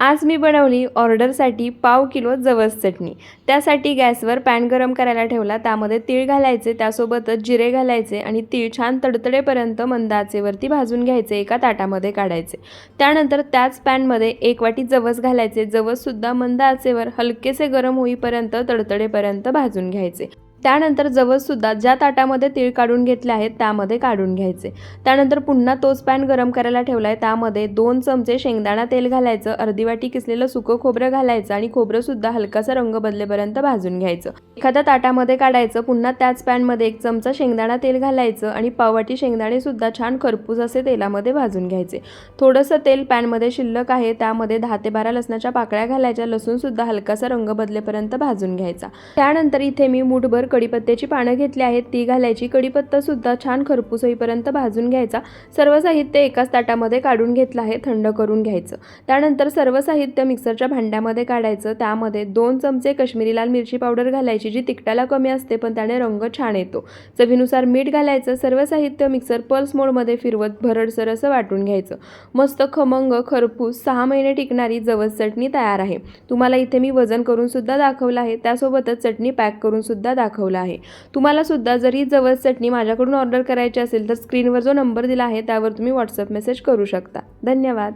आज मी बनवली ऑर्डरसाठी पाव किलो जवस चटणी। त्यासाठी गॅसवर पॅन गरम करायला ठेवला, त्यामध्ये तीळ घालायचे, त्यासोबतच जिरे घालायचे आणि तीळ छान तडतडेपर्यंत मंद आचेवरती भाजून घ्यायचे, एका ताटामध्ये काढायचे। त्यानंतर त्याच पॅनमध्ये 1 वाटी जवस घालायचे, जवससुद्धा मंद आचेवर हलकेसे गरम होईपर्यंत तडतडेपर्यंत भाजून घ्यायचे। त्यानंतर जवससुद्धा ज्या ताटामध्ये तीळ काढून घेतले आहेत त्यामध्ये काढून घ्यायचे। त्यानंतर पुन्हा तोच पॅन गरम करायला ठेवला आहे, त्यामध्ये 2 चमचे शेंगदाणा तेल घालायचं, अर्धी वाटी किसलेलं सुकं खोबरं घालायचं आणि खोबरंसुद्धा हलकासा रंग बदलेपर्यंत भाजून घ्यायचं। एखाद्या ताटामध्ये काढायचं, पुन्हा त्याच पॅनमध्ये 1 चमचा शेंगदाणा तेल घालायचं आणि पाव वाटी शेंगदाणेसुद्धा छान खरपूस असे तेलामध्ये भाजून घ्यायचे। थोडंसं तेल पॅनमध्ये शिल्लक आहे, त्यामध्ये 10 ते 12 लसणाच्या पाकळ्या घालायच्या, लसूणसुद्धा हलकासा रंग बदलेपर्यंत भाजून घ्यायचा। त्यानंतर इथे मी मूठभर कढीपत्त्याची पानं घेतली आहेत, ती घालायची। कढीपत्ता सुद्धा छान खरपूस होईपर्यंत भाजून घ्यायचा। सर्व साहित्य एकाच ताटामध्ये काढून घेतलं आहे, थंड करून घ्यायचं। त्यानंतर सर्व साहित्य मिक्सरच्या भांड्यामध्ये काढायचं, त्यामध्ये 2 चमचे काश्मीरी लाल मिरची पावडर घालायची, जी तिखटाला कमी असते पण त्याने रंग छान येतो। चवीनुसार मीठ घालायचं। सर्व साहित्य मिक्सर पल्स मोडमध्ये फिरवत भरडसर असं वाटून घ्यायचं। मस्त खमंग खरपूस 6 महिने टिकणारी जवस चटणी तयार आहे। तुम्हाला इथे मी वजन करून सुद्धा दाखवलं आहे, त्यासोबतच चटणी पॅक करून सुद्धा दाखवलं आहे। तुम्हाला सुद्धा जर ही जवस चटणी माझ्याकडून ऑर्डर करायची असेल तर स्क्रीनवर जो नंबर दिला आहे त्यावर तुम्ही व्हॉट्सअप मेसेज करू शकता। धन्यवाद।